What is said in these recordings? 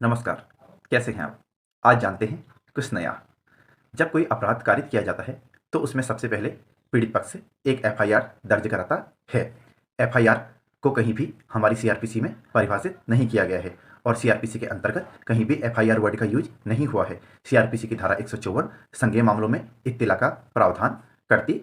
नमस्कार, कैसे हैं आप? आज जानते हैं कुछ नया। जब कोई अपराध कारित किया जाता है, तो उसमें सबसे पहले पीड़ित पक्ष से एक एफआईआर दर्ज कराता है। एफआईआर को कहीं भी हमारी सीआरपीसी में परिभाषित नहीं किया गया है और सीआरपीसी के अंतर्गत कहीं भी एफआईआर वर्ड का यूज नहीं हुआ है। सीआरपीसी की धारा 154 संज्ञेय मामलों में इत्तिला का प्रावधान करती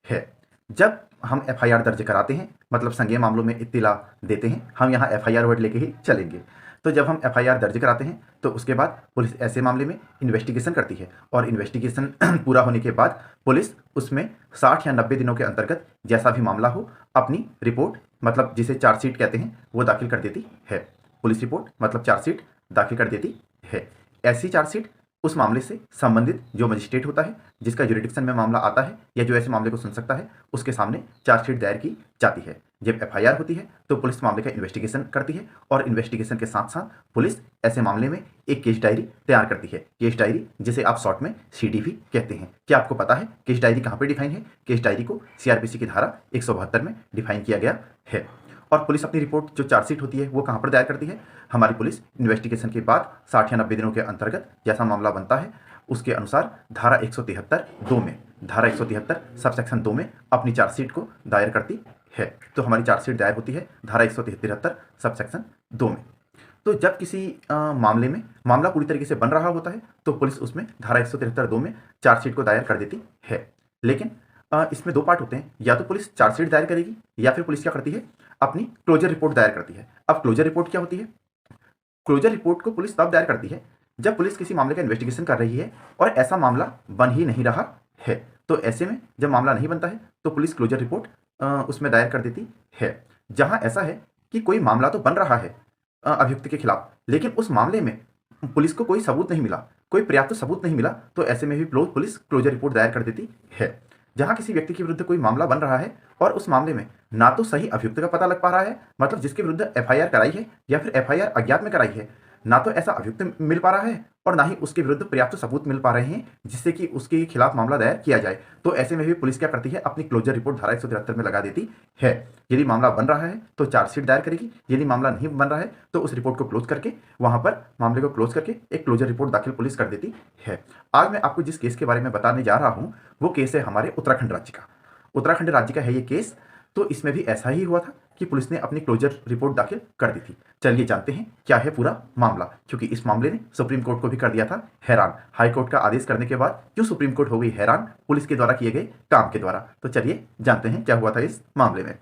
है। जब हम एफआईआर दर्ज कराते हैं, मतलब संज्ञेय मामलों में इत्तिला देते हैं, हम यहाँ एफआईआर वर्ड लेके ही चलेंगे। तो जब हम एफआईआर दर्ज कराते हैं, तो उसके बाद पुलिस ऐसे मामले में इन्वेस्टिगेशन करती है और इन्वेस्टिगेशन पूरा होने के बाद पुलिस उसमें 60 या 90 दिनों के अंतर्गत जैसा भी मामला हो, अपनी रिपोर्ट, मतलब जिसे चार्जशीट कहते हैं, वो दाखिल कर देती है। पुलिस रिपोर्ट मतलब चार्जशीट दाखिल कर देती है। ऐसी चार्जशीट उस मामले से संबंधित जो मजिस्ट्रेट होता है, जिसका जुरिडिक्शन में मामला आता है या जो ऐसे मामले को सुन सकता है, उसके सामने चार्जशीट दायर की जाती है। जब एफआईआर होती है तो पुलिस मामले का इन्वेस्टिगेशन करती है और इन्वेस्टिगेशन के साथ साथ पुलिस ऐसे मामले में एक केस डायरी तैयार करती है। केस डायरी जिसे आप शॉर्ट में सीडीवी कहते हैं। क्या आपको पता है केस डायरी कहाँ पर डिफाइन है? केस डायरी को सीआरपीसी की धारा 172 में डिफाइन किया गया है। और पुलिस अपनी रिपोर्ट जो चार्जशीट होती है वो कहाँ पर दायर करती है? हमारी पुलिस इन्वेस्टिगेशन के बाद 60 या 90 दिनों के अंतर्गत जैसा मामला बनता है उसके अनुसार धारा 173(2) में, धारा 173 सब सेक्शन 2 में अपनी चार्जशीट को दायर करती है। तो हमारी चार्जशीट दायर होती है धारा 173 सब सेक्शन 2 में। तो जब किसी मामले में मामला पूरी तरीके से बन रहा होता है तो पुलिस उसमें धारा 173(2) में चार्जशीट को दायर कर देती है। लेकिन इसमें दो पार्ट होते हैं, या तो पुलिस चार्जशीट दायर करेगी या फिर पुलिस क्या करती है, अपनी क्लोजर रिपोर्ट दायर करती है। अब क्लोजर रिपोर्ट क्या होती है? क्लोजर रिपोर्ट को पुलिस तब दायर करती है जब पुलिस किसी मामले का इन्वेस्टिगेशन कर रही है और ऐसा मामला बन ही नहीं रहा है। तो ऐसे में जब मामला नहीं बनता है तो पुलिस क्लोजर रिपोर्ट उसमें दायर कर देती है। जहां ऐसा है कि कोई मामला तो बन रहा है अभियुक्त के खिलाफ, लेकिन उस मामले में पुलिस को कोई सबूत नहीं मिला, कोई पर्याप्त सबूत नहीं मिला, तो ऐसे में भी पुलिस क्लोजर रिपोर्ट दायर कर देती है। जहां किसी व्यक्ति के विरुद्ध कोई मामला बन रहा है और उस मामले में ना तो सही अभियुक्त का पता लग पा रहा है, मतलब जिसके विरुद्ध एफआईआर कराई है या फिर एफआईआर अज्ञात में कराई है, ना तो ऐसा अभियुक्त मिल पा रहा है और ना ही उसके विरुद्ध पर्याप्त सबूत मिल पा रहे हैं जिससे कि उसके खिलाफ मामला दायर किया जाए, तो ऐसे में भी पुलिस क्या करती है, अपनी क्लोजर रिपोर्ट धारा 173 में लगा देती है। यदि मामला बन रहा है तो चार्जशीट दायर करेगी, यदि मामला नहीं बन रहा है तो उस रिपोर्ट को क्लोज करके, वहां पर मामले को क्लोज करके एक क्लोजर रिपोर्ट दाखिल पुलिस कर देती है। आज मैं आपको जिस केस के बारे में बताने जा रहा हूं वो केस है हमारे उत्तराखंड राज्य का। उत्तराखंड राज्य का है ये केस। तो इसमें भी ऐसा ही हुआ था कि पुलिस ने अपनी क्लोजर रिपोर्ट दाखिल कर दी थी। चलिए जानते हैं क्या है पूरा मामला, क्योंकि इस मामले ने सुप्रीम कोर्ट को भी कर दिया था हैरान। हाई कोर्ट का आदेश करने के बाद क्यों सुप्रीम कोर्ट हो गई हैरान पुलिस के द्वारा किए गए काम के द्वारा। तो चलिए जानते हैं क्या हुआ था इस मामले में।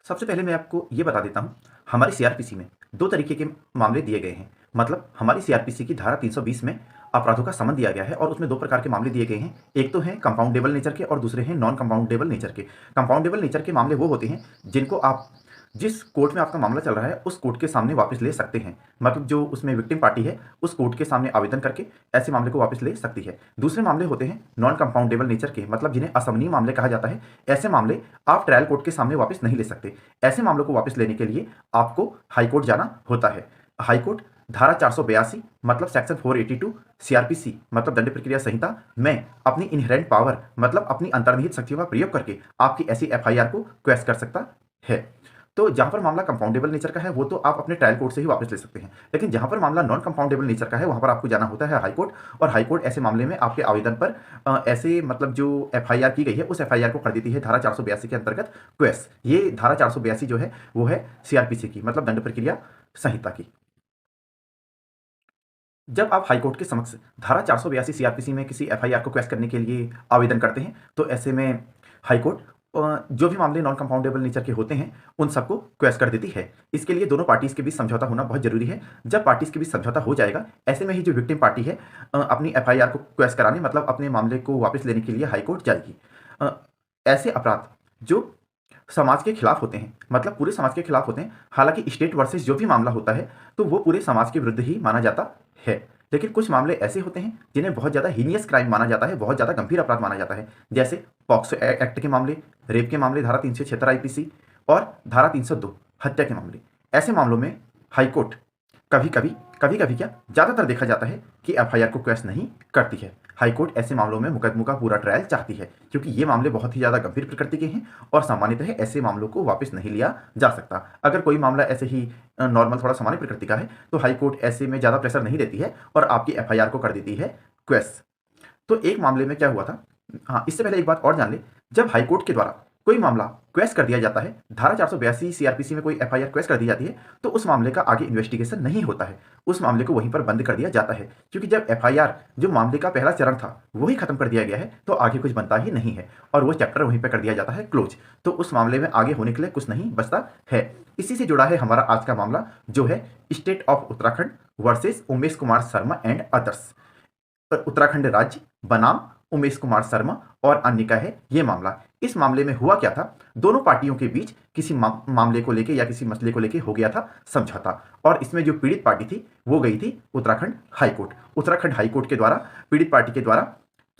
सबसे पहले मैं आपको ये बता देता हूँ, हमारी सीआरपीसी में दो तरीके के मामले दिए गए हैं। मतलब हमारी सीआरपीसी की धारा 320 में अपराधों का समन दिया गया है और उसमें दो प्रकार के मामले दिए गए हैं। एक तो हैं कंपाउंडेबल नेचर के और दूसरे हैं नॉन कंपाउंडेबल नेचर के। कंपाउंडेबल नेचर के मामले वो होते हैं जिनको आप जिस कोर्ट में आपका मामला चल रहा है उस कोर्ट के सामने वापस ले सकते हैं। मतलब जो उसमें विक्टिम पार्टी है उस कोर्ट के सामने आवेदन करके ऐसे मामले को वापस ले सकती है। दूसरे मामले होते हैं नॉन कंपाउंडेबल नेचर के, मतलब जिन्हें असमनीय मामले कहा जाता है। ऐसे मामले आप ट्रायल कोर्ट के सामने वापस नहीं ले सकते। ऐसे मामलों को वापस लेने के लिए आपको हाईकोर्ट जाना होता है। हाईकोर्ट धारा 482 मतलब सेक्शन 482 सीआरपीसी मतलब दंड प्रक्रिया संहिता में अपनी इनहेरेंट पावर मतलब अपनी अंतर्निहित शक्तियों का प्रयोग करके आपकी ऐसी एफआईआर को क्वेश कर सकता है। तो जहां पर मामला कंपाउंडेबल नेचर का है वो तो आप अपने ट्रायल कोर्ट से ही वापस ले सकते हैं, लेकिन जहां पर मामला नॉन कंपाउंडेबल नेचर का है वहां पर आपको जाना होता है हाईकोर्ट। और हाईकोर्ट ऐसे मामले में आपके आवेदन पर ऐसे मतलब जो एफआईआर की गई है उस एफआईआर को कर देती है धारा 482 के अंतर्गत क्वेश। ये धारा 482 जो है वो है सीआरपीसी की मतलब दंड प्रक्रिया संहिता की। जब आप हाईकोर्ट के समक्ष धारा 482 सीआरपीसी में किसी एफआईआर को क्वेश करने के लिए आवेदन करते हैं तो ऐसे में हाईकोर्ट जो भी मामले नॉन कंपाउंडेबल नेचर के होते हैं उन सबको क्वेश कर देती है। इसके लिए दोनों पार्टीज के बीच समझौता होना बहुत जरूरी है। जब पार्टीज के बीच समझौता हो जाएगा ऐसे में ही जो विक्टिम पार्टी है अपनी एफआईआर को क्वेश कराने मतलब अपने मामले को वापस लेने के लिए हाईकोर्ट जाएगी। ऐसे अपराध जो समाज के खिलाफ होते हैं, मतलब पूरे समाज के खिलाफ होते हैं, हालांकि स्टेट वर्सेस जो भी मामला होता है तो वो पूरे समाज के विरुद्ध ही माना जाता है। लेकिन कुछ मामले ऐसे होते हैं जिन्हें बहुत ज़्यादा हीनियस क्राइम माना जाता है, बहुत ज़्यादा गंभीर अपराध माना जाता है, जैसे पॉक्सो एक्ट के मामले, रेप के मामले धारा 376 आईपीसी और धारा 302 हत्या के मामले। ऐसे मामलों में हाईकोर्ट कभी कभी क्या ज़्यादातर देखा जाता है कि एफआईआर को क्वेश नहीं करती है। हाईकोर्ट ऐसे मामलों में मुकदमों का पूरा ट्रायल चाहती है, क्योंकि ये मामले बहुत ही ज़्यादा गंभीर प्रकृति के हैं और सामान्यतः ऐसे मामलों को वापस नहीं लिया जा सकता। अगर कोई मामला ऐसे ही नॉर्मल थोड़ा सामान्य प्रकृति का है तो हाईकोर्ट ऐसे में ज़्यादा प्रेशर नहीं देती है और आपकी एफआईआर को कर देती है क्वेश। तो एक मामले में क्या हुआ था, हाँ इससे पहले एक बात और जान ले, जब हाईकोर्ट के द्वारा कोई मामला क्वेश कर दिया जाता है, धारा 482 सीआरपीसी में कोई एफआईआर क्वेश कर दी जाती है, तो उस मामले का आगे इन्वेस्टिगेशन नहीं होता है, उस मामले को वहीं पर बंद कर दिया जाता है, क्योंकि जब एफआईआर जो मामले का पहला चरण था वही खत्म कर दिया गया है तो आगे कुछ बनता ही नहीं है और वो चैप्टर वहीं पर कर दिया जाता है क्लोज। तो उस मामले में आगे होने के लिए कुछ नहीं बचता है। इसी से जुड़ा है हमारा आज का मामला, जो है state of Uttarakhand versus Umesh Kumar Sharma and others. Uttarakhand राज्य बनाम उमेश कुमार शर्मा और अन्य का है ये मामला। इस मामले में हुआ क्या था, दोनों पार्टियों के बीच किसी मामले को लेके या किसी मसले को लेके हो गया था समझौता, और इसमें जो पीड़ित पार्टी थी वो गई थी उत्तराखंड हाईकोर्ट। उत्तराखंड हाईकोर्ट के द्वारा पीड़ित पार्टी के द्वारा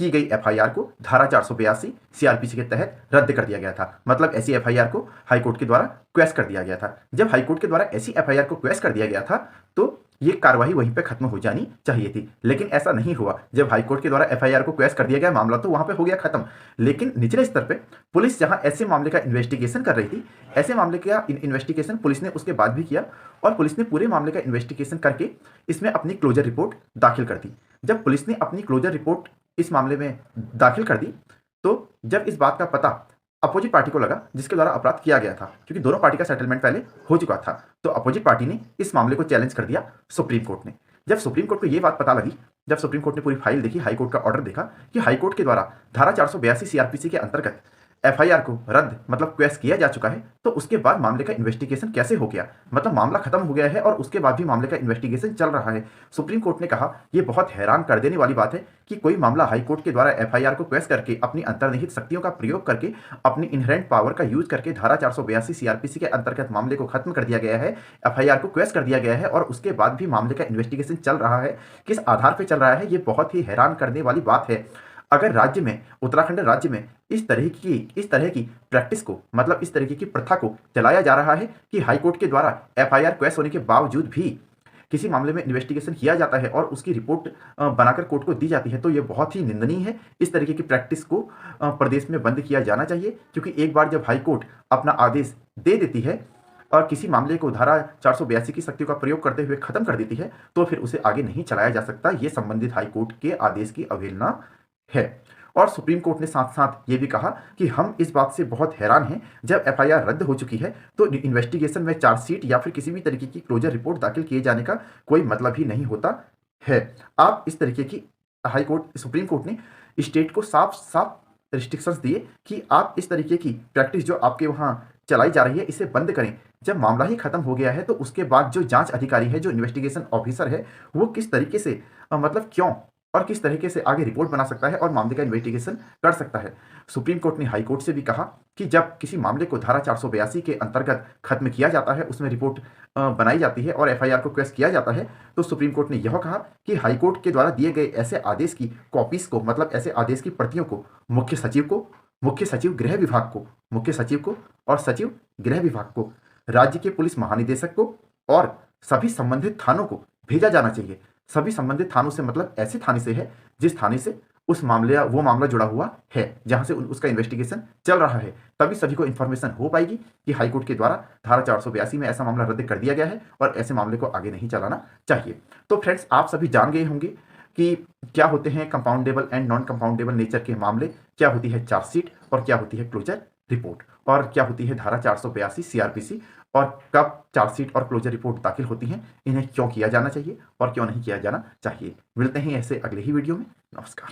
की गई एफआईआर को धारा 482 सीआरपीसी के तहत रद्द कर दिया गया था। मतलब ऐसी एफआईआर को हाईकोर्ट के द्वारा क्वेश कर दिया गया था। जब हाईकोर्ट के द्वारा ऐसी एफआईआर को क्वेश कर दिया गया था तो ये कार्रवाई वहीं पे खत्म हो जानी चाहिए थी, लेकिन ऐसा नहीं हुआ। जब हाईकोर्ट के द्वारा एफआईआर को क्वेश कर दिया गया, मामला तो वहां पे हो गया खत्म, लेकिन निचले स्तर पे पुलिस जहां ऐसे मामले का इन्वेस्टिगेशन कर रही थी, ऐसे मामले का इन्वेस्टिगेशन पुलिस ने उसके बाद भी किया और पुलिस ने पूरे मामले का इन्वेस्टिगेशन करके इसमें अपनी क्लोजर रिपोर्ट दाखिल कर दी। जब पुलिस ने अपनी क्लोजर रिपोर्ट इस मामले में दाखिल कर दी तो जब इस बात का पता अपोजिट पार्टी को लगा जिसके द्वारा अपराध किया गया था, क्योंकि दोनों पार्टी का सेटलमेंट पहले हो चुका था, तो अपोजिट पार्टी ने इस मामले को चैलेंज कर दिया सुप्रीम कोर्ट ने। जब सुप्रीम कोर्ट को यह बात पता लगी, जब सुप्रीम कोर्ट ने पूरी फाइल देखी, हाईकोर्ट का ऑर्डर देखा कि हाईकोर्ट के द्वारा धारा 482 सीआरपीसी के अंतर्गत एफआईआर को रद्द मतलब क्वेश किया जा चुका है, तो उसके बाद मामले का इन्वेस्टिगेशन कैसे हो गया, मतलब मामला खत्म हो गया है और उसके बाद भी मामले का इन्वेस्टिगेशन चल रहा है। सुप्रीम कोर्ट ने कहा यह बहुत हैरान कर देने वाली बात है कि कोई मामला हाईकोर्ट के द्वारा एफआईआर को क्वेश करके अपनी अंतर्निहित शक्तियों का प्रयोग करके अपनी इनहेरेंट पावर का यूज करके धारा 482 सीआरपीसी के अंतर्गत मामले को खत्म कर दिया गया है, एफआईआर को क्वेश कर दिया गया है और उसके बाद भी मामले का इन्वेस्टिगेशन चल रहा है। किस आधार पर चल रहा है, ये बहुत ही हैरान करने वाली बात है। अगर राज्य में, उत्तराखंड राज्य में इस तरह की प्रैक्टिस को, मतलब इस तरीके की प्रथा को चलाया जा रहा है कि हाईकोर्ट के द्वारा एफआईआर क्वेश होने के बावजूद भी किसी मामले में इन्वेस्टिगेशन किया जाता है और उसकी रिपोर्ट बनाकर कोर्ट को दी जाती है, तो ये बहुत ही निंदनीय है। इस तरीके की प्रैक्टिस को प्रदेश में बंद किया जाना चाहिए, क्योंकि एक बार जब हाईकोर्ट अपना आदेश दे देती है और किसी मामले को धारा 482 की शक्तियों का प्रयोग करते हुए खत्म कर देती है, तो फिर उसे आगे नहीं चलाया जा सकता। ये संबंधित हाईकोर्ट के आदेश की अवहेलना है। और सुप्रीम कोर्ट ने साथ साथ ये भी कहा कि हम इस बात से बहुत हैरान हैं, जब एफआईआर रद्द हो चुकी है तो इन्वेस्टिगेशन में चार्जशीट या फिर किसी भी तरीके की क्लोजर रिपोर्ट दाखिल किए जाने का कोई मतलब ही नहीं होता है। आप इस तरीके की सुप्रीम कोर्ट ने स्टेट को साफ साफ रिस्ट्रिक्शंस दिए कि आप इस तरीके की प्रैक्टिस जो आपके वहाँ चलाई जा रही है इसे बंद करें। जब मामला ही खत्म हो गया है तो उसके बाद जो जांच अधिकारी है, जो इन्वेस्टिगेशन ऑफिसर है, वो किस तरीके से मतलब क्यों और किस तरीके से आगे रिपोर्ट बना सकता है और मामले का इन्वेस्टिगेशन कर सकता है। सुप्रीम कोर्ट ने हाई कोर्ट से भी कहा कि जब किसी मामले को धारा 482 के अंतर्गत खत्म किया जाता है, उसमें रिपोर्ट बनाई जाती है और एफआईआर को क्वेश किया जाता है, तो सुप्रीम कोर्ट ने यह कहा कि हाई कोर्ट के द्वारा दिए गए ऐसे आदेश की कॉपीज को, मतलब ऐसे आदेश की प्रतियों को मुख्य सचिव गृह विभाग को, मुख्य सचिव को और सचिव गृह विभाग को, राज्य के पुलिस महानिदेशक को और सभी संबंधित थानों को भेजा जाना चाहिए। सभी संबंधित थानों से मतलब ऐसे थाने से है जिस थाने से उस मामले वो मामला जुड़ा हुआ है, जहां से उसका इन्वेस्टिगेशन चल रहा है, तभी सभी को इन्फॉर्मेशन हो पाएगी कि हाईकोर्ट के द्वारा धारा 482 में ऐसा मामला रद्द कर दिया गया है और ऐसे मामले को आगे नहीं चलाना चाहिए। तो फ्रेंड्स, आप सभी जान गए होंगे कि क्या होते हैं compoundable and non compoundable nature के मामले, क्या होती है चार्जशीट और क्या होती है क्लोजर रिपोर्ट, और क्या होती है धारा 482 सीआरपीसी, और कब चार्जशीट और क्लोजर रिपोर्ट दाखिल होती हैं, इन्हें क्यों किया जाना चाहिए और क्यों नहीं किया जाना चाहिए। मिलते हैं ऐसे अगले ही वीडियो में। नमस्कार।